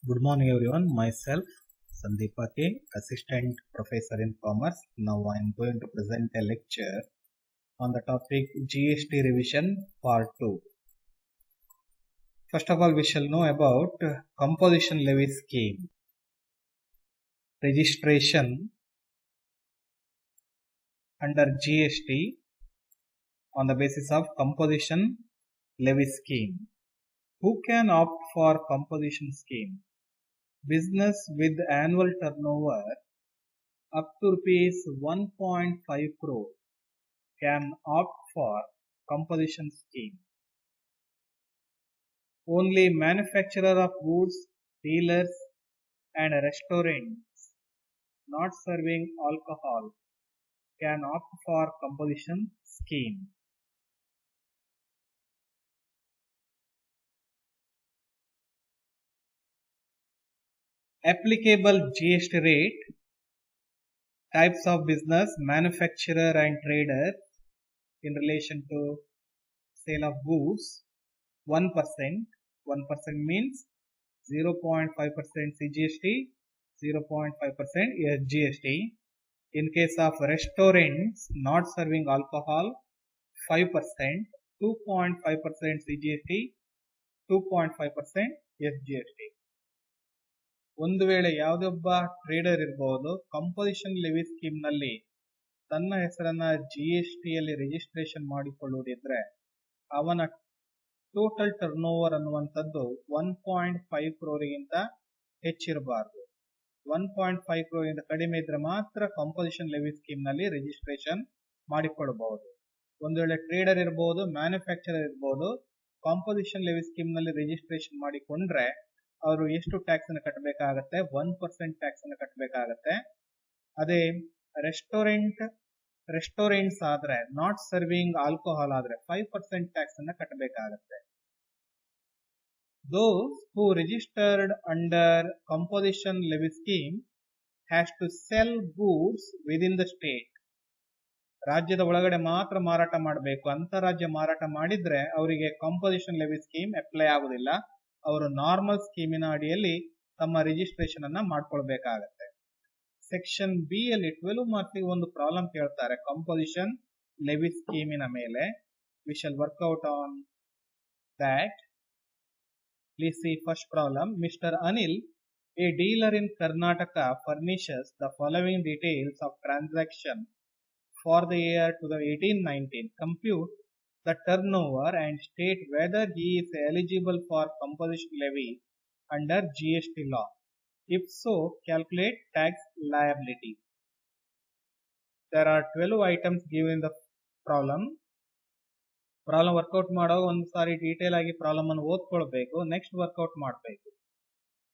Good morning everyone. Myself Sandeepa K, Assistant Professor in Commerce. Now I am going to present a lecture on the topic GST Revision Part 2. First of all, we shall know about Composition Levy Scheme. Registration under GST on the basis of Composition Levy Scheme. Who can opt for Composition Scheme? Business with annual turnover up to rupees 1.5 crore can opt for composition scheme. Only manufacturer of goods, dealers and restaurants not serving alcohol can opt for composition scheme. Applicable GST rate, types of business, manufacturer and trader in relation to sale of goods, 1%. 1% means 0.5% CGST, 0.5% SGST. In case of restaurants not serving alcohol, 5%, 2.5% CGST, 2.5% SGST. ಒಂದು ವೇಳೆ ಯಾವುದೊಬ್ಬ trader ಇರಬಹುದು composition levy scheme ನಲ್ಲಿ ತನ್ನ ಹೆಸರನ್ನ GST ಯಲ್ಲಿ registration ಮಾಡಿಕೊಳ್ಳುವುದಿದ್ರೆ ಅವನ total turn over ಅನ್ನುವಂಥದ್ದು 1.5 ಕ್ರೋರಿಗಿಂತ ಹೆಚ್ಚಿರಬಾರದು. 1.5 ಕ್ರೋರಿಗಿಂತ ಕಡಿಮೆ ಇದ್ರೆ ಮಾತ್ರ ಕಂಪೋಸಿಷನ್ ಲೆವಿ ಸ್ಕೀಮ್ ನಲ್ಲಿ ರಿಜಿಸ್ಟ್ರೇಷನ್ ಮಾಡಿಕೊಳ್ಳಬಹುದು. ಒಂದು ವೇಳೆ ಟ್ರೇಡರ್ ಇರಬಹುದು, ಮ್ಯಾನುಫ್ಯಾಕ್ಚರರ್ ಇರಬಹುದು, ಕಾಂಪೋಸಿಷನ್ ಲೆವಿ ಸ್ಕೀಮ್ ನಲ್ಲಿ ರಿಜಿಸ್ಟ್ರೇಷನ್ ಮಾಡಿಕೊಂಡ್ರೆ ಅವರು ಎಷ್ಟು ಟ್ಯಾಕ್ಸ್ ಅನ್ನು ಕಟ್ಟಬೇಕಾಗತ್ತೆ? 1% ಟ್ಯಾಕ್ಸ್ ಅನ್ನು ಕಟ್ಟಬೇಕಾಗತ್ತೆ. ಅದೇ ರೆಸ್ಟೋರೆಂಟ್ಸ್ ಆದ್ರೆ, ನಾಟ್ ಸರ್ವಿಂಗ್ ಆಲ್ಕೋಹಾಲ್ ಆದ್ರೆ 5% ಟ್ಯಾಕ್ಸ್ ಅನ್ನು ಕಟ್ಟಬೇಕಾಗತ್ತೆ. Those who registered under composition levy scheme has to sell goods within the state. ರಾಜ್ಯದ ಒಳಗಡೆ ಮಾತ್ರ ಮಾರಾಟ ಮಾಡಬೇಕು. ಅಂತರಾಜ್ಯ ಮಾರಾಟ ಮಾಡಿದ್ರೆ ಅವರಿಗೆ ಕಾಂಪೋಸಿಷನ್ ಲೆವಿ ಸ್ಕೀಮ್ ಅಪ್ಲೈ ಆಗುದಿಲ್ಲ. ಅವರು ನಾರ್ಮಲ್ ಸ್ಕೀಮಿನ ಅಡಿಯಲ್ಲಿ ತಮ್ಮ ರಿಜಿಸ್ಟ್ರೇಷನ್ ಅನ್ನ ಮಾಡ್ಕೊಳ್ಬೇಕಾಗತ್ತೆ. ಸೆಕ್ಷನ್ ಬಿ ಅಲ್ಲಿ 12 ಮಾರ್ಕ್ಸ್ ಒಂದು ಪ್ರಾಬ್ಲಮ್ ಕೇಳ್ತಾರೆ ಕಾಂಪೋಸಿಷನ್ ಲೆವಿ ಸ್ಕೀಮಿನ ಮೇಲೆ. We shall work out on that. Please see first problem. Mr. Anil, a dealer in Karnataka, furnishes the following details of transaction for the year 2018-19. Compute the turnover and state whether he is eligible for composition levy under GST law. If so, calculate tax liability. There are 12 items given in the problem. Problem work out ಮಾಡೋ ಒಂದು ಸಾರಿ detail ಆಗಿ problem ಅನ್ನು ಓದ್ಕೊಳ್ಬೇಕು, next work out ಮಾಡಬೇಕು.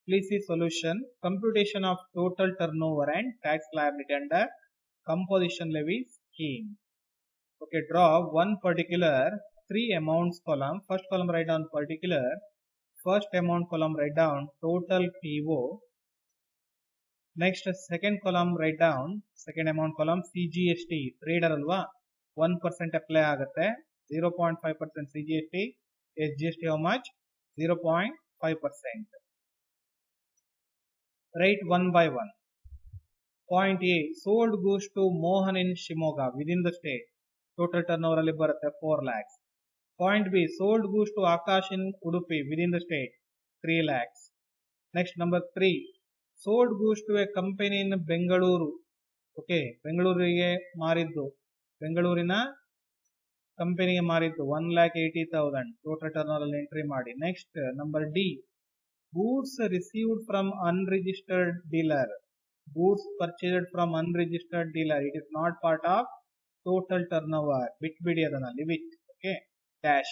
Please see solution. Computation of total turnover and tax liability under composition levy scheme. Okay, draw one particular 3 amounts column. First column write down particular. First amount column write down total PO. Next second column write down second amount column CGST. Trader alwa 1% apply ಆಗುತ್ತೆ. 0.5% CGST. SGST how much? 0.5%. Write one by one. Point A, sold goods to Mohan in Shimoga within the state. Total turnover ಅಲ್ಲಿ ಬರುತ್ತೆ 4 lakhs. Point B, sold goods to Akash in Udupi within the state 3 lakhs. Next number 3, sold goods to a company in Bengaluru. Okay, ಬೆಂಗಳೂರಿಗೆ ಮಾರಿದ್ದು, ಬೆಂಗಳೂರಿನ ಕಂಪನಿಗೆ ಮಾರಿದ್ದು 1,80,000. Total turnover ಅಲ್ಲಿ entry ಮಾಡಿ. Next number D, goods received from unregistered dealer. Goods purchased from unregistered dealer. It is not part of total turnover. Bitbidi adana leave it. Okay. Dash.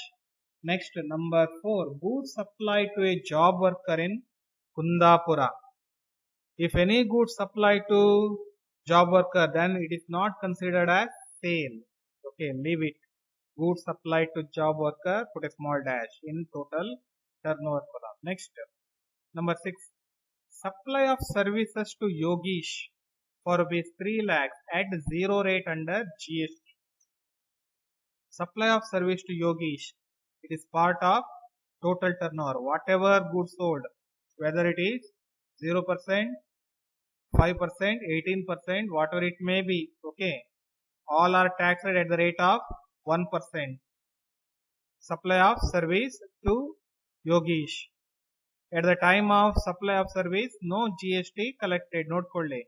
Next number 4. Goods supplied to a job worker in Kundapura. If any goods supplied to job worker, then it is not considered as sale. Okay. Leave it. Goods supplied to job worker. Put a small dash in total turnover column. Next number 6. Supply of services to Yogesh for rupees 3 lakhs at 0 rate under GST. Supply of service to Yogesh. It is part of total turnover. Whatever goods sold, whether it is 0%, 5%, 18%, whatever it may be. Okay, all are taxed at the rate of 1%. Supply of service to Yogesh. At the time of supply of service, no GST collected. ನೋಡ್ಕೊಳ್ಳಿ,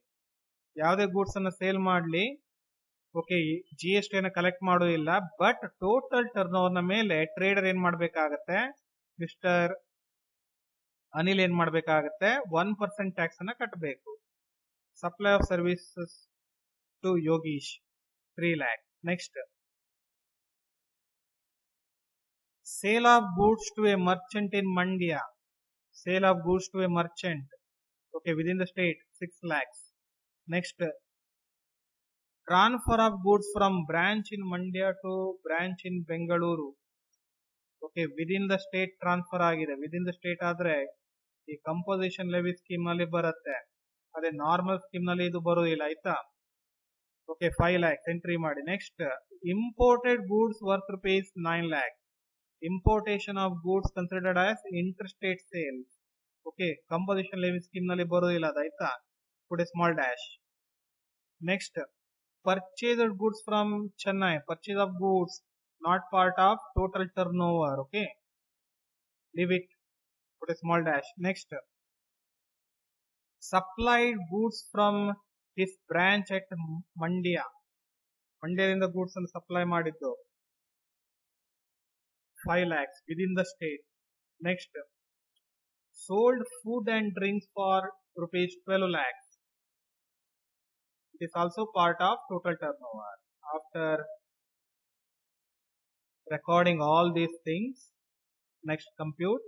ಯಾವುದೇ goods ಅನ್ನ sale ಮಾಡಲಿ, okay, GST ಅನ್ನ collect ಮಾಡೋದಿಲ್ಲ. But total turn over ನ ಮೇಲೆ trader ಏನ್ ಮಾಡ್ಬೇಕಾಗತ್ತೆ, ಮಿಸ್ಟರ್ ಅನಿಲ್ ಏನ್ ಮಾಡ್ಬೇಕಾಗತ್ತೆ, 1% ಟ್ಯಾಕ್ಸ್ ಅನ್ನ ಕಟ್ಟಬೇಕು. Supply of services to Yogish 3 lakh. Next, sale of goods to a merchant in Mandya. Sale of goods to a merchant, okay, within the state, 6 lakhs. Next, transfer of goods from branch in Mandya to branch in Bengaluru, okay, within the state transfer agide. Within the state ಆದರೆ ಈ composition levy scheme ನಲ್ಲಿ ಬರುತ್ತೆ, ಅದೇ normal scheme ನಲ್ಲಿ ಇದು ಬರೋದಿಲ್ಲ, ಆಯ್ತಾ. Okay, 5 lakhs entry ಮಾಡಿ. Next, imported goods worth rupees 9 lakh. Importation of goods considered as interstate sales. Okay, composition levy scheme ನಲ್ಲಿ ಬರೋದಿಲ್ಲ ಅದು, ಆಯ್ತಾ. Put a small dash. Next, purchased goods from Chennai. Purchase of goods not part of total turnover. Okay, leave it. Put a small dash. Next, supplied goods from his branch at Mandya. ಮಂಡ್ಯದಿಂದ goods ಅನ್ನು supply ಮಾಡಿದ್ದು 5 lakhs within the state. Next, sold food and drinks for rupees 12 lakhs. It is also part of total turnover. After recording all these things, next compute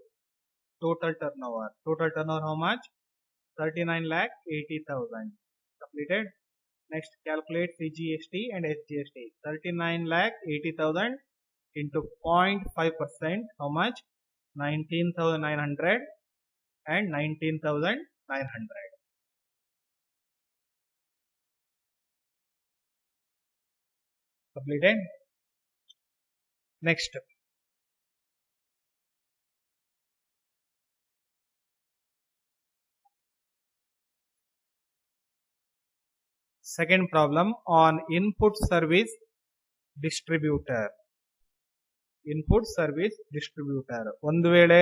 total turnover. Total turnover how much? 39,80,000. Completed. Next, calculate CGST and SGST. 39,80,000 into 0.5%, how much? 19,900 and 19,900. Completed. Next, second problem on input service distributor. Input service distributor. ಒಂದು ವೇಳೆ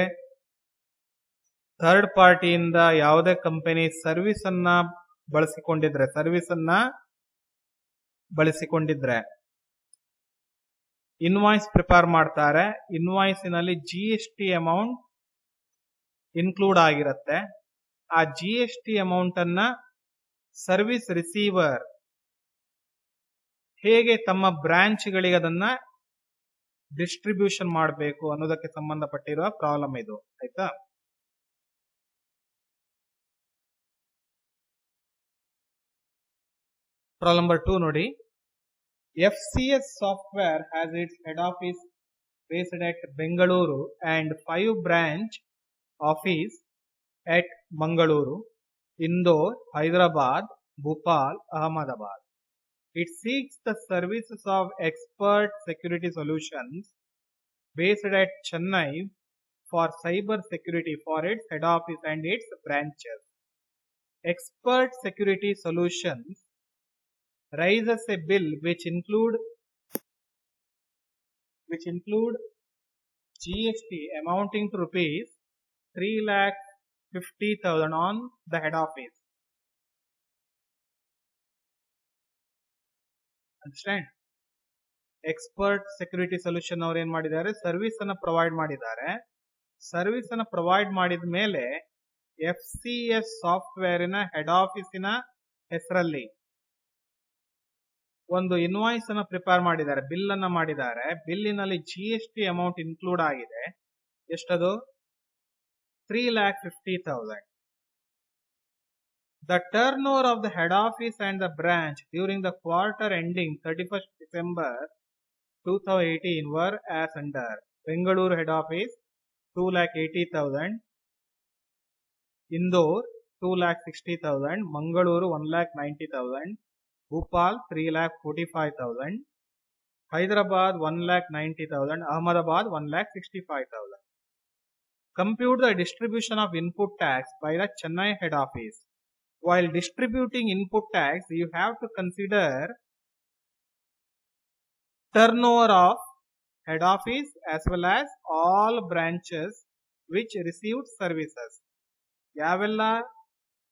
third ಪಾರ್ಟಿಯಿಂದ ಯಾವುದೇ company service ಅನ್ನ ಬಳಸಿಕೊಂಡಿದ್ರೆ invoice prepare ಮಾಡ್ತಾರೆ. ಇನ್ವಾಯ್ಸಿನಲ್ಲಿ GST amount include ಆಗಿರುತ್ತೆ. ಆ GST amount ಅನ್ನ service receiver ಹೇಗೆ ತಮ್ಮ ಬ್ರಾಂಚ್ಗಳಿಗೆ ಅದನ್ನ ಡಿಸ್ಟ್ರಿಬ್ಯೂಷನ್ ಮಾಡಬೇಕು ಅನ್ನೋದಕ್ಕೆ ಸಂಬಂಧಪಟ್ಟಿರುವ ಪ್ರಾಬ್ಲಮ್ ಇದು, ಆಯ್ತಾ. ಪ್ರಾಬ್ಲಮ್ ನಂಬರ್ 2 ನೋಡಿ. FCS software has its head office based at Bengaluru and 5 branch office at Mangaluru, Indore, Hyderabad, Bhopal, Ahmedabad. It seeks the services of expert security solutions based at Chennai for cyber security for its head office and its branches. Expert security solutions raises a bill which include GST amounting to rupees 3,50,000 on the head office. Understand? Expert security solution ಅವ್ರು ಏನ್ ಮಾಡಿದ್ದಾರೆ, service ಅನ್ನ provide ಮಾಡಿದ್ದಾರೆ. Service ಅನ್ನ provide ಮಾಡಿದ ಮೇಲೆ FCS ಸಾಫ್ಟ್ವೇರಿನ head ಆಫೀಸಿನ ಹೆಸರಲ್ಲಿ ಒಂದು ಇನ್ವಾಯ್ಸ್ ಅನ್ನ ಪ್ರಿಪೇರ್ ಮಾಡಿದ್ದಾರೆ, ಬಿಲ್ ಅನ್ನ ಮಾಡಿದ್ದಾರೆ. ಬಿಲ್ಲಿನಲ್ಲಿ GST ಅಮೌಂಟ್ ಇನ್ಕ್ಲೂಡ್ ಆಗಿದೆ. ಎಷ್ಟದು? 3,50,000. The turnover of the head office and the branch during the quarter ending 31st December 2018 were as under: Bengaluru head office 2,80,000, Indore 2,60,000, Mangaluru 1,90,000, Bhopal 3,45,000, Hyderabad 1,90,000, Ahmedabad 1,65,000. Compute the distribution of input tax by the Chennai head office. While distributing input tax, you have to consider turnover of head office as well as all branches which received services. ಯಾವೆಲ್ಲ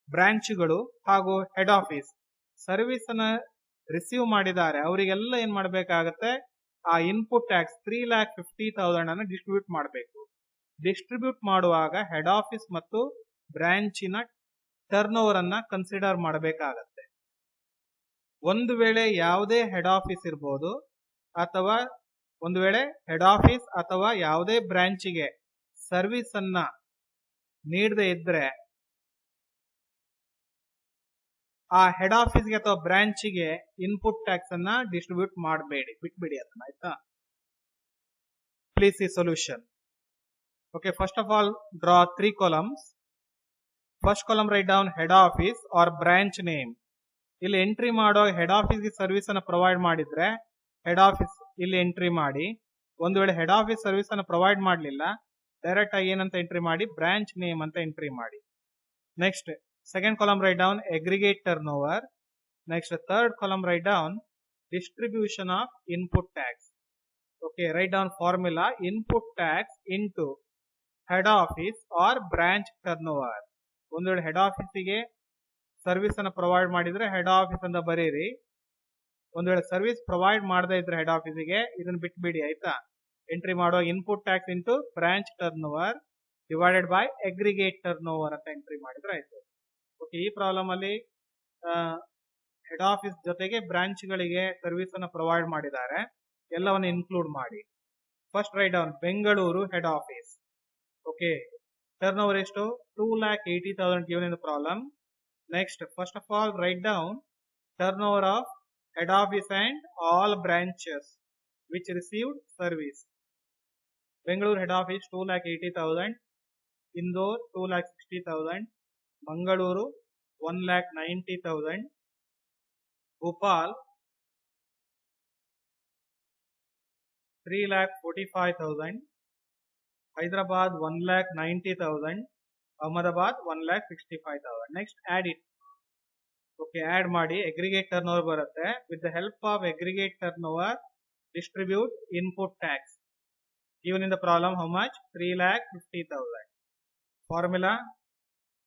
ಬ್ರಾಂಚ್ಗಳು ಹಾಗೂ head office service ಅನ್ನ receive ಮಾಡಿದ್ದಾರೆ ಅವರಿಗೆಲ್ಲ ಏನ್ ಮಾಡಬೇಕಾಗತ್ತೆ, ಆ input tax 3,50,000 ಅನ್ನು distribute ಮಾಡಬೇಕು. ಡಿಸ್ಟ್ರಿಬ್ಯೂಟ್ ಮಾಡುವಾಗ ಹೆಡ್ ಆಫೀಸ್ ಮತ್ತು ಬ್ರಾಂಚಿನ ಟರ್ನ್ ಓವರ್ ಅನ್ನ ಕನ್ಸಿಡರ್ ಮಾಡಬೇಕಾಗತ್ತೆ. ಒಂದು ವೇಳೆ ಯಾವುದೇ ಹೆಡ್ ಆಫೀಸ್ ಇರ್ಬೋದು ಅಥವಾ ಒಂದು ವೇಳೆ ಹೆಡ್ ಆಫೀಸ್ ಅಥವಾ ಯಾವುದೇ ಬ್ರಾಂಚಿಗೆ ಸರ್ವಿಸ್ ಅನ್ನ ನೀಡದೇ ಇದ್ರೆ ಆ ಹೆಡ್ ಆಫೀಸ್ಗೆ ಅಥವಾ ಬ್ರಾಂಚಿಗೆ ಇನ್ಪುಟ್ ಟ್ಯಾಕ್ಸ್ ಅನ್ನ ಡಿಸ್ಟ್ರಿಬ್ಯೂಟ್ ಮಾಡಬೇಡಿ, ಬಿಟ್ಬಿಡಿ ಅದನ್ನ, ಆಯ್ತಾ. Please see solution. Okay, first of all draw 3 columns. First column write down head office or branch name. ಇಲ್ಲಿ ಎಂಟ್ರಿ ಮಾಡೋ ಹೆಡ್ ಆಫೀಸ್ಗೆ ಸರ್ವಿಸ್ ಅನ್ನ ಪ್ರೊವೈಡ್ ಮಾಡಿದ್ರೆ ಹೆಡ್ ಆಫೀಸ್ ಇಲ್ಲಿ ಎಂಟ್ರಿ ಮಾಡಿ. ಒಂದು ವೇಳೆ ಹೆಡ್ ಆಫೀಸ್ ಸರ್ವಿಸ್ ಅನ್ನು ಪ್ರೊವೈಡ್ ಮಾಡಲಿಲ್ಲ, ಡೈರೆಕ್ಟ್ ಆಗಿ ಏನಂತ ಎಂಟ್ರಿ ಮಾಡಿ, ಬ್ರಾಂಚ್ ನೇಮ್ ಅಂತ ಎಂಟ್ರಿ ಮಾಡಿ. Next second column write down aggregate turn over. Next third column write down distribution of input tax. Okay, write down formula input tax into head office or branch turnover. ಒಂದು ವೇಳೆ head ಆಫೀಸಿಗೆ service ಅನ್ನು provide ಮಾಡಿದ್ರೆ head office ಅಂತ ಬರೀರಿ. ಒಂದು ವೇಳೆ service provide ಮಾಡದೇ ಇದ್ರೆ ಹೆಡ್ ಆಫೀಸಿಗೆ ಇದನ್ನ ಬಿಟ್ಬಿಡಿ, ಆಯ್ತಾ. ಎಂಟ್ರಿ ಮಾಡುವ input tax into branch turn over divided by aggregate turn over ಅಂತ ಎಂಟ್ರಿ ಮಾಡಿದ್ರೆ ಆಯ್ತು. ಓಕೆ, ಈ ಪ್ರಾಬ್ಲಮ್ ಅಲ್ಲಿ ಹೆಡ್ ಆಫೀಸ್ ಜೊತೆಗೆ ಬ್ರಾಂಚ್ಗಳಿಗೆ ಸರ್ವಿಸ್ ಅನ್ನು ಪ್ರೊವೈಡ್ ಮಾಡಿದ್ದಾರೆ, ಎಲ್ಲವನ್ನು ಇನ್ಕ್ಲೂಡ್ ಮಾಡಿ. First write down Bengaluru head office. Okay, turn over ಎಷ್ಟು, 2,80,000 given in the problem. Next, first of all write down turnover of head office and all branches which received service. Bengaluru head office 2,80,000, Indore 2,60,000, Mangaluru 1,90,000, Bhopal 3,45,000, Hyderabad 1,90,000, Ahmedabad 1,65,000. Next add it. Okay, add ಮಾಡಿ aggregate turnover ಬರುತ್ತೆ. With the help of aggregate turnover distribute input tax. Given in the problem how much? 3,50,000. Formula.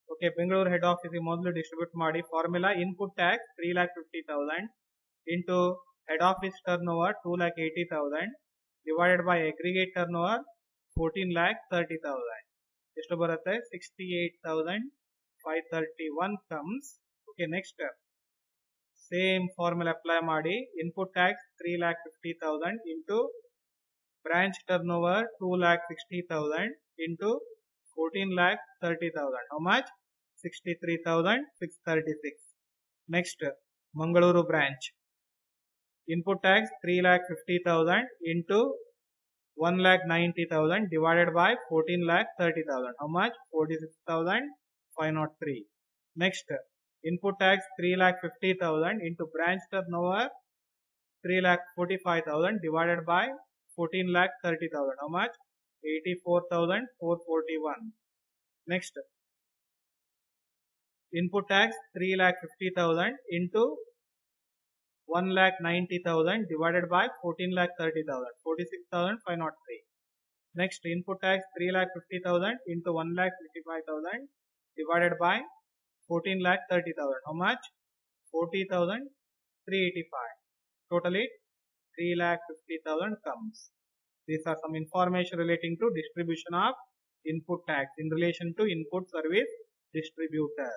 Okay, Bengaluru head office ಮೊದಲು distribute ಮಾಡಿ. Formula input tax 3,50,000 into head office turnover 2,80,000 divided by aggregate turnover 14,30,000. ಎಷ್ಟು ಬರುತ್ತೆ? 68,531 comes. Okay, next same formula apply ಮಾಡಿ. Input tax 3,50,000 into branch turnover 2,60,000 into 14,30,000. How much? 63,636. Next, Mangaluru branch. Input tax 3,50,000 into 1,90,000 divided by 14,30,000. How much? 46,503. Next, input tax 3,50,000 into branch turnover 3,45,000 divided by 14,30,000. How much? 84,441. Next, input tax 3,50,000 into 1,90,000 divided by 14,30,000. 46,503. Next, input tax 3,50,000 into 1,55,000 divided by 14,30,000. How much? 40,385. Totally 3,50,000 comes. These are some information relating to distribution of input tax in relation to input service distributor.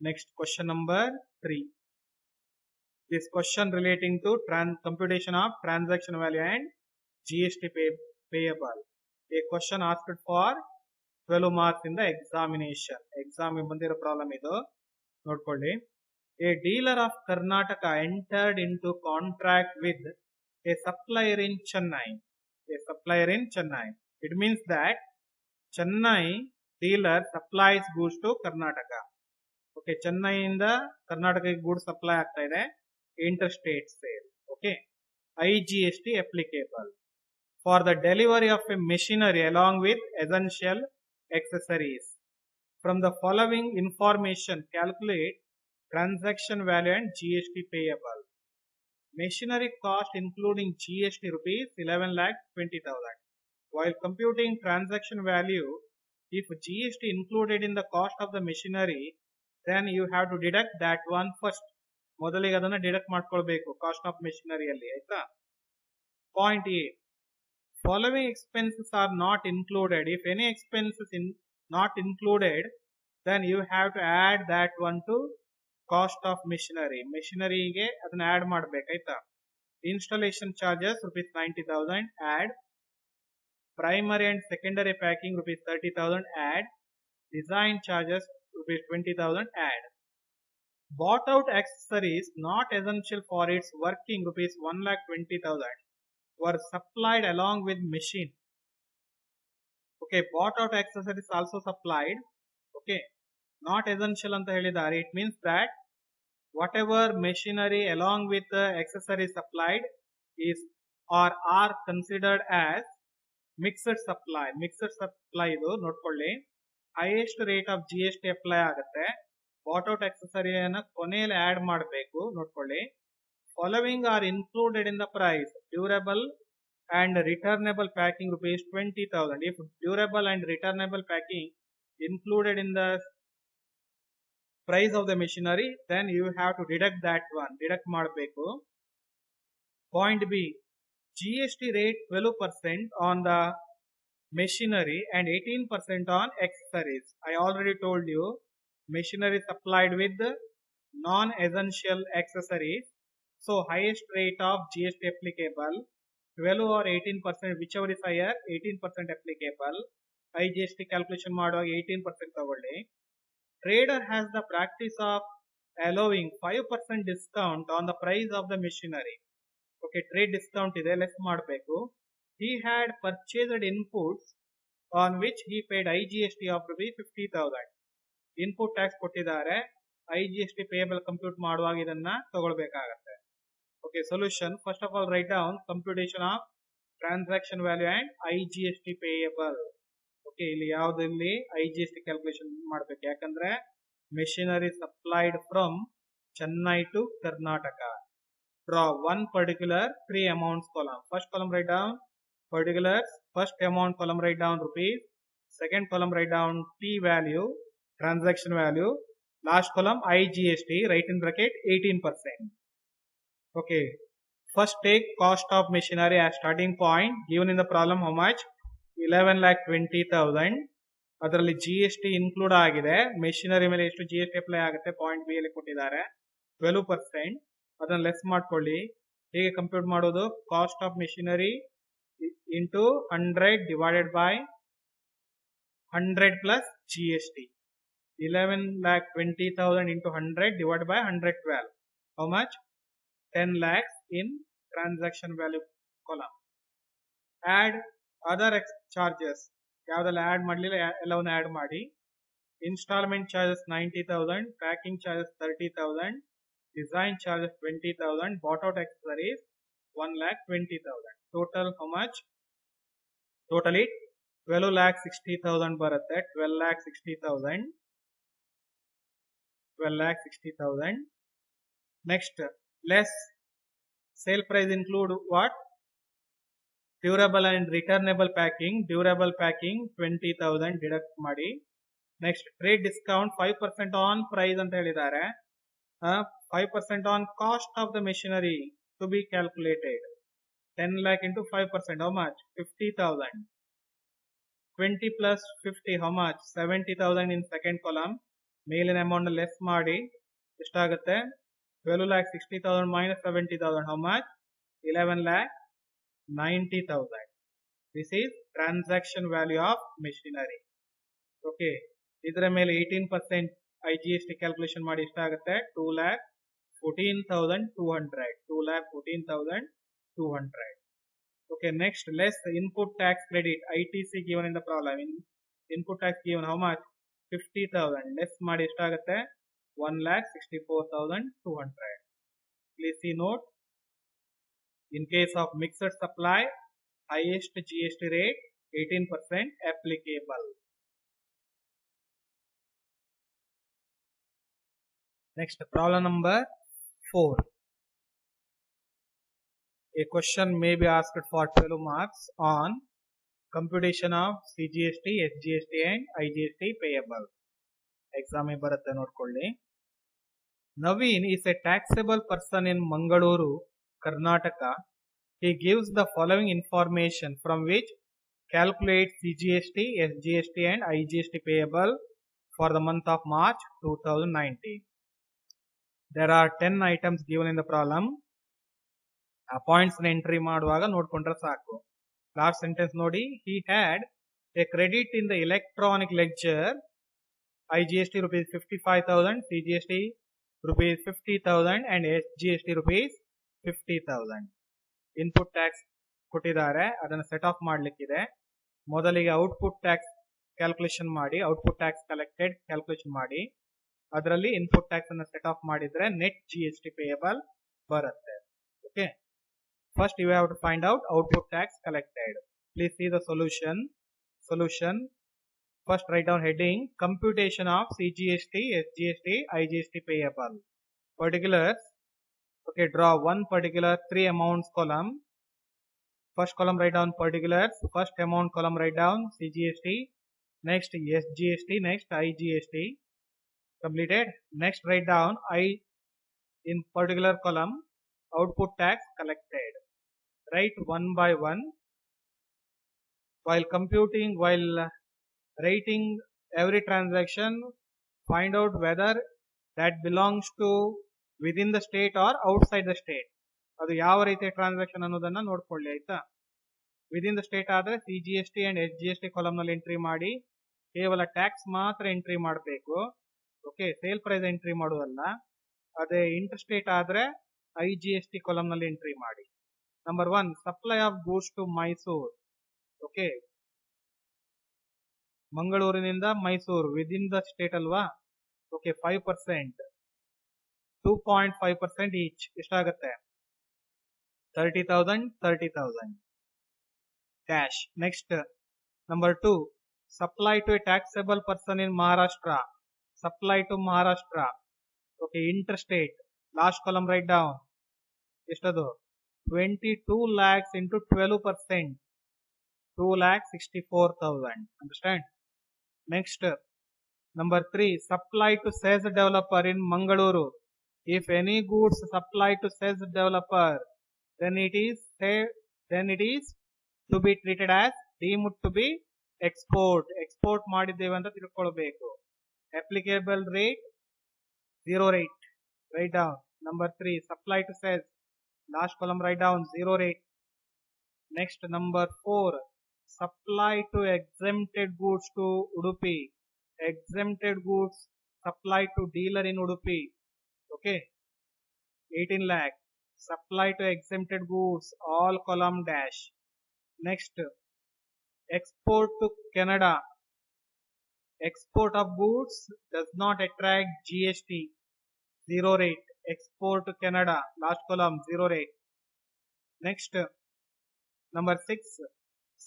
Next, question number 3. This question relating to computation of transaction value and GST payable. A question asked for 12 marks in the examination. Exam ಬಂದಿರೋ problem ಇದು ನೋಡ್ಕೊಳ್ಳಿ. A dealer of Karnataka entered into contract with a supplier in Chennai. A supplier in Chennai. It means that Chennai dealer supplies goods to Karnataka. Okay, Chennai ಇಂದ ಕರ್ನಾಟಕಕ್ಕೆ goods supply ಆಗ್ತಾ ಇದೆ. Interstate sale. Okay, IGST applicable. for the delivery of a machinery along with essential accessories. From the following information, calculate transaction value and GST payable. Machinery cost including GST rupees 11,20,000. While computing transaction value, if GST included in the cost of the machinery, then you have to deduct that one first. ಮೊದಲಿಗೆ ಅದನ್ನ deduct ಮಾಡ್ಕೊಳ್ಬೇಕು cost of ಮೆಷಿನರಿಯಲ್ಲಿ, ಆಯ್ತಾ. Point A, following expenses are not included. If any expenses not included, then you have to add that one to cost of machinery. Machineryಗೆ ಅದನ್ನ add ಮಾಡ್ಬೇಕಾಯ್ತಾ. Installation charges rupees 90,000 add. Primary and secondary packing rupees 30,000 add. Design charges rupees 20,000 add. Bought out accessories not essential for its working rupees 1,20,000 were supplied along with machine. Okay, bought out accessories also supplied. Okay, not essential anta helidare. It means that whatever machinery along with the accessories supplied is or are considered as mixed supply. Mixed supply idu notkolli. Highest rate of GST apply agutte. Bought out accessory ana koneyali add ಮಾಡಬೇಕು ನೋಡ್ಕೊಳ್ಳಿ. Following are included in the price: durable and returnable packing rupees 20,000. If durable and returnable packing included in the price of the machinery, then you have to deduct that one. Deduct ಮಾಡಬೇಕು. Point B, GST rate 12% on the machinery and 18% on accessories. I already told you machinery supplied with non-essential accessories. So highest rate of GST applicable 12 or 18%, whichever is higher, 18% applicable. GST calculation ಮಾಡುವಾಗ 18% ತಗೊಳ್ಳಿ. Trader has the practice of allowing 5% discount on the price of the machinery. Okay, trade discount ಇದೆ, less ಮಾಡಬೇಕು. He had purchased inputs on which he paid IGST of rupees 50,000. Input tax ಕೊಟ್ಟಿದ್ದಾರೆ, IGST payable compute ಮಾಡುವಾಗ ಇದನ್ನ ತಗೊಳ್ಬೇಕಾಗತ್ತೆ. Okay, solution. First of all, write down computation of transaction value and IGST payable. Okay, ಇಲ್ಲಿ ಯಾವುದಲ್ಲಿ IGST calculation ಮಾಡಬೇಕು, ಯಾಕಂದ್ರೆ machinery supplied from Chennai to Karnataka. Draw one particular 3 amounts column. First column write down particulars, first amount column write down rupees, second column write down T value, transaction value, last column IGST, write in bracket 18%. Okay, first take cost of machinery as starting point. Given in the problem how much? 11,20,000. ಅದರಲ್ಲಿ GST include ಆಗಿದೆ. Machinery ಮೇಲೆ ಎಷ್ಟು GST apply ಆಗುತ್ತೆ point B ಅಲ್ಲಿ ಕೊಟ್ಟಿದ್ದಾರೆ 12%. ಅದನ್ನ less ಮಾಡ್ಕೊಳ್ಳಿ. ಹೇಗೆ ಕಂಪ್ಯೂಟ್ ಮಾಡೋದು? Cost of machinery into 100 divided by 100 plus GST. 11,20,000 into 100 divided by 112. How much? 10 lakhs in transaction value column. Add other charges. ಯಾವ್ದೆಲ್ಲ ಆಡ್ ಮಾಡಲಿಲ್ಲ ಎಲ್ಲವನ್ನು ಆಡ್ ಮಾಡಿ. Instalment charges 90,000, packing charges 30,000, design charges 20,000, bought out accessories 1,20,000. Total how much? Totally 12,60,000 ಬರುತ್ತೆ. 12,60,000. 12,60,000. Next, less sale price include what? Durable and returnable packing. Durable packing 20,000 deduct ಮಾಡಿ. Next, trade discount 5% on price ಅಂತ ಹೇಳಿದ್ದಾರೆ. 5% on cost of the machinery to be calculated. 10 lakh into 5%, how much? 50,000. 20 plus 50, how much? 70,000 in second column. ಮೇಲಿನ amount less ಮಾಡಿ ಎಷ್ಟಾಗುತ್ತೆ? 12,60,000 minus 70,000, how much? 11,90,000. This is transaction value of machinery. Okay, ಇದರ ಮೇಲೆ 18% IGST calculation ಮಾಡಿ ಎಷ್ಟಾಗುತ್ತೆ? 2,14,200. 2,14,200. Okay, next, less input tax credit ITC given in the problem. Input tax given how much? 50,000. less ಮಾಡಿ ಎಷ್ಟಾಗುತ್ತೆ? 1,64,200. Please see note. In case of mixed supply, highest GST rate 18% applicable. Next, problem number 4. A question may be asked for 12 marks on computation of CGST, SGST and IGST payable. Exam ಬರುತ್ತೆ ನೋಡ್ಕೊಳ್ಳಿ. Naveen is a taxable person in Mangaluru, Karnataka. He gives the following information from which calculate CGST, SGST and IGST payable for the month of March 2019. There are 10 items given in the problem. Points entry ಮಾಡುವಾಗ ನೋಡ್ಕೊಂಡ್ರೆ ಸಾಕು. Last sentence ನೋಡಿ, he had a credit in the electronic ledger IGST rupees 55,000, CGST rupees 50,000 and SGST rupees 50,000. Input tax ಕೊಟ್ಟಿದ್ದಾರೆ, ಅದನ್ನು set off ಮಾಡ್ಲಿಕ್ಕಿದೆ. ಮೊದಲಿಗೆ output tax calculation ಮಾಡಿ, output tax collected calculation ಮಾಡಿ, ಅದರಲ್ಲಿ ಇನ್ಪುಟ್ ಟ್ಯಾಕ್ಸ್ ಅನ್ನು ಸೆಟ್ ಆಫ್ ಮಾಡಿದ್ರೆ ನೆಟ್ GST ಪೇಯಬಲ್ ಬರುತ್ತೆ. Okay, first you have to find out output tax collected. Please see the solution. First write down heading computation of CGST, SGST, IGST payable. Particulars. Okay, draw one particular 3 amounts column. First column write down particulars. First amount column write down CGST. Next SGST. Next IGST. Completed. Next write down in particular column output tax collected. Write one by one. While writing every transaction, find out whether that belongs to within the state or outside the state. ಅದು ಯಾವ ರೀತಿಯ transaction ಅನ್ನೋದನ್ನ ನೋಡ್ಕೊಳ್ಳಿ, ಆಯ್ತಾ. Within the state ಆದ್ರೆ CGST and SGST column ನಲ್ಲಿ entry ಮಾಡಿ, ಕೇವಲ ಟ್ಯಾಕ್ಸ್ ಮಾತ್ರ ಎಂಟ್ರಿ ಮಾಡಬೇಕು. ಓಕೆ, ಸೇಲ್ ಪ್ರೈಸ್ ಎಂಟ್ರಿ ಮಾಡುವಲ್ಲ. ಅದೇ ಇಂಟರ್ ಸ್ಟೇಟ್ ಆದ್ರೆ IGST ಕಾಲಮ್ ನಲ್ಲಿ ಎಂಟ್ರಿ ಮಾಡಿ. Number 1, supply of goods to Mysuru. Okay, ಮಂಗಳೂರಿನಿಂದ ಮೈಸೂರು ವಿದಿನ್ ದ ಸ್ಟೇಟ್ ಅಲ್ವಾ. ಓಕೆ, 5%, 2.5% ಈಚ್ ಎಷ್ಟಾಗುತ್ತೆ? 30,000 cash. Next number 2, supply to a taxable person in Maharashtra. Supply to Maharashtra. Okay, inter state. Last column write down. ಎಷ್ಟದು? 22 lakhs into 12%, 2,64,000. Understand? Next, number 3, supply to sales developer in Mangaluru. If any goods supply to sales developer, then it is to be treated as deemed to be export. Export ಮಾಡಿದ್ದೇವೆ ಅಂತ ತಿಳ್ಕೊಳ್ಬೇಕು. Applicable rate 0 rate. Write down. Number 3, supply to sales. Last column write down 0 rate. Next, number 4, supply to exempted goods to Udupi. Exempted goods supply to dealer in Udupi. Okay, 18 lakh. Supply to exempted goods, all column dash. Next, export to Canada. Export of goods does not attract GST. 0 rate. Export to Canada. Last column 0 rate. Next, number 6,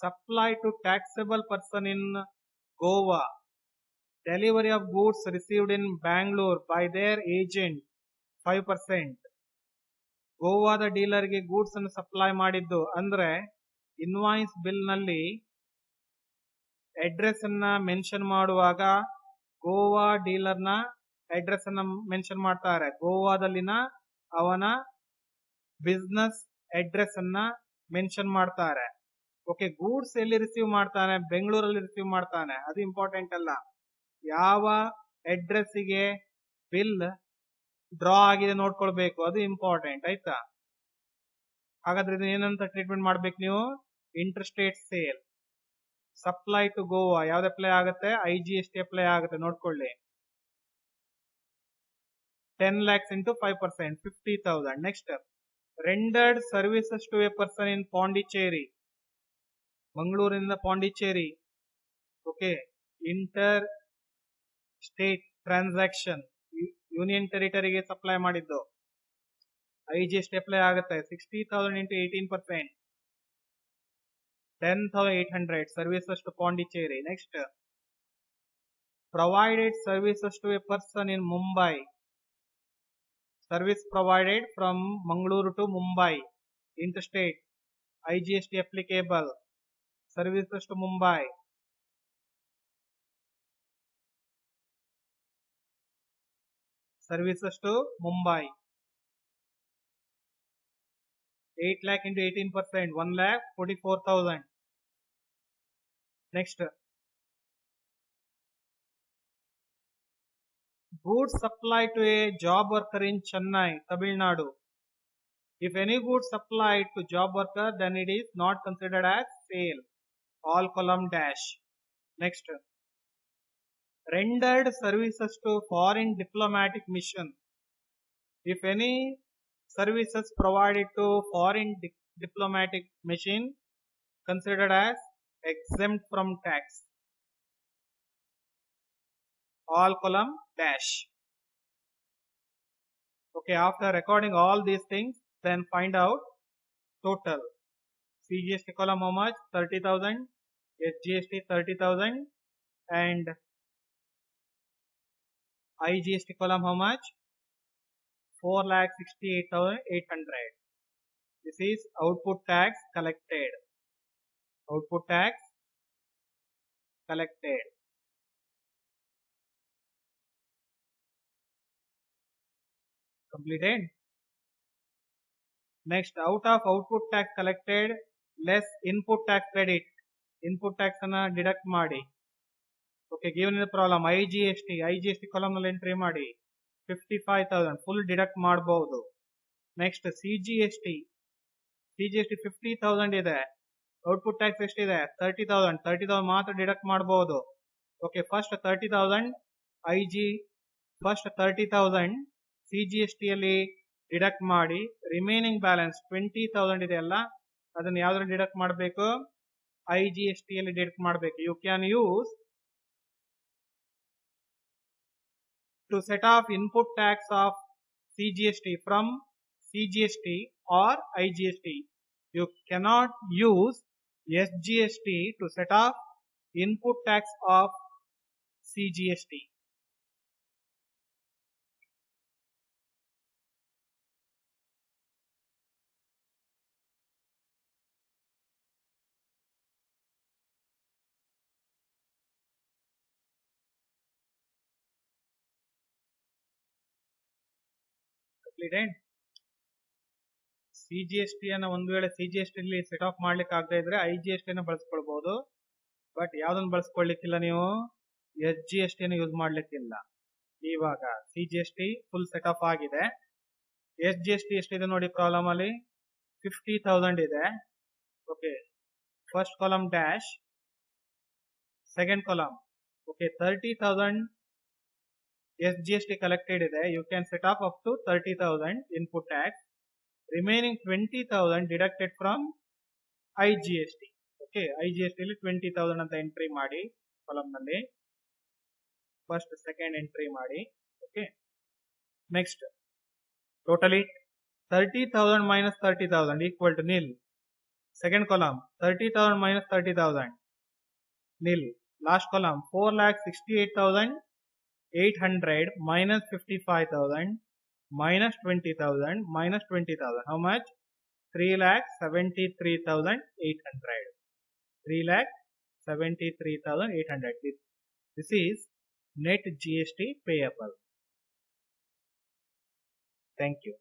supply to taxable person in Goa. Delivery of goods received in Bangalore by their agent 5%. ಗೋವಾದ ಡೀಲರ್ಗೆ goods ಅನ್ನು supply ಮಾಡಿದ್ದು ಅಂದ್ರೆ invoice bill ನಲ್ಲಿ address ಅನ್ನ mention ಮಾಡುವಾಗ Goa dealer ನ address ಅನ್ನ mention ಮಾಡ್ತಾರೆ. ಗೋವಾದಲ್ಲಿನ ಅವನ ಬಿಸ್ನೆಸ್ ಅಡ್ರೆಸ್ ಅನ್ನ ಮೆನ್ಷನ್ ಮಾಡ್ತಾರೆ. ಓಕೆ, ಗೂಡ್ಸ್ ಎಲ್ಲಿ ರಿಸೀವ್ ಮಾಡ್ತಾನೆ? ಬೆಂಗಳೂರಲ್ಲಿ ರಿಸೀವ್ ಮಾಡ್ತಾನೆ. ಅದು ಇಂಪಾರ್ಟೆಂಟ್ ಅಲ್ಲ. ಯಾವ ಅಡ್ರೆಸ್ಸಿಗೆ ಬಿಲ್ ಡ್ರಾ ಆಗಿದೆ ನೋಡ್ಕೊಳ್ಬೇಕು, ಅದು ಇಂಪಾರ್ಟೆಂಟ್, ಆಯ್ತಾ. ಹಾಗಾದ್ರೆ ಇದು ಏನಂತ ಟ್ರೀಟ್ಮೆಂಟ್ ಮಾಡ್ಬೇಕು ನೀವು? Inter state sale. Supply to Goa ಯಾವ್ದು ಅಪ್ಲೈ ಆಗುತ್ತೆ? IGST ಅಪ್ಲೈ ಆಗುತ್ತೆ, ನೋಡ್ಕೊಳ್ಳಿ. 10 lakhs into 5%, 50,000. Next, rendered services to a person in Pondicherry. ಮಂಗಳೂರಿನಿಂದ Pondicherry. Okay, inter state transaction. Union ಟೆರಿಟರಿಗೆ ಸಪ್ಲೈ ಮಾಡಿದ್ದು. IGST ಅಪ್ಲೈ ಆಗುತ್ತೆ. 60,000 into 18%. 10,800 services to Pondicherry. Next, provided services to a person in Mumbai. Service provided from Mangaluru to Mumbai, interstate, IGST applicable. Services to Mumbai. Services to Mumbai. 8 lakh into 18%, 1,44,000. Next, goods supplied to a job worker in Chennai, Tamil Nadu. If any goods supplied to job worker, then it is not considered as sale. All column dash. Next, rendered services to foreign diplomatic mission. If any services provided to foreign diplomatic mission, considered as exempt from tax. All column dash. Okay, after recording all these things, then find out total. CGST column how much? 30,000. SGST 30,000. And IGST column how much? 4,68,800. This is output tax collected. Output tax collected. Completed. Next, out of output tax collected, less input tax credit. Input tax anna deduct ಮಾಡಿ. Okay, given in the problem IGST column ನಲ್ಲಿ entry ಮಾಡಿ 55,000 full deduct ಮಾಡಬಹುದು. Next, CGST 50,000 ಇದೆ. Output tax ಎಷ್ಟಿದೆ? 30,000 ಮಾತ್ರ deduct ಮಾಡಬಹುದು. Okay, first 30,000 CGST ಅಲ್ಲಿ deduct ಮಾಡಿ, ರಿಮೈನಿಂಗ್ ಬ್ಯಾಲೆನ್ಸ್ 20,000 ಇದೆ ಅಲ್ಲ, ಅದನ್ನ ಯಾವ್ದ್ರಲ್ಲಿ ಡಿಡಕ್ಟ್ ಮಾಡಬೇಕು? IGST ಅಲ್ಲಿ ಡಿಡಕ್ಟ್ ಮಾಡಬೇಕು. You can use to set off input tax of CGST from CGST or IGST. You cannot use SGST to set off input tax of CGST. CGST ಅನ್ನ ಒಂದು ವೇಳೆ CGST ಅಲ್ಲಿ ಸೆಟ್ ಆಫ್ ಮಾಡ್ಲಿಕ್ಕೆ ಆಗದೆ ಇದ್ರೆ IGST ಅನ್ನ ಬಳಸ್ಕೊಳ್ಬಹುದು. But ಯಾವ್ದನ್ನ ಬಳಸ್ಕೊಳ್ಳಿಕ್ಕಿಲ್ಲ ನೀವು? SGST ಅನ್ನು ಯೂಸ್ ಮಾಡ್ಲಿಕ್ಕಿಲ್ಲ. ಇವಾಗ CGST ಫುಲ್ ಸೆಟ್ ಆಫ್ ಆಗಿದೆ. SGST ಎಷ್ಟಿದೆ ನೋಡಿ ಪ್ರಾಬ್ಲಮ್ ಅಲ್ಲಿ? 50,000 ಇದೆ. Okay, first column dash, second column. Okay, 30,000 SGST collected ಇದೆ. You can set off up to 30,000 input tax. Remaining 20,000 deducted from IGST. Okay, IGST ಅಲ್ಲಿ 20,000 ಅಂತ ಎಂಟ್ರಿ ಮಾಡಿ ಕಾಲಮ್ ನಲ್ಲಿ. ಫಸ್ಟ್ ಸೆಕೆಂಡ್ ಎಂಟ್ರಿ ಮಾಡಿ. Okay, next totally 30,000 minus 30,000 equal to nil. Second column 30,000 minus 30,000 nil. Last column 4,68,800 minus 55,000 minus 20,000 minus 20,000. How much? 3,73,800. 3,73,800. This is net GST payable. Thank you.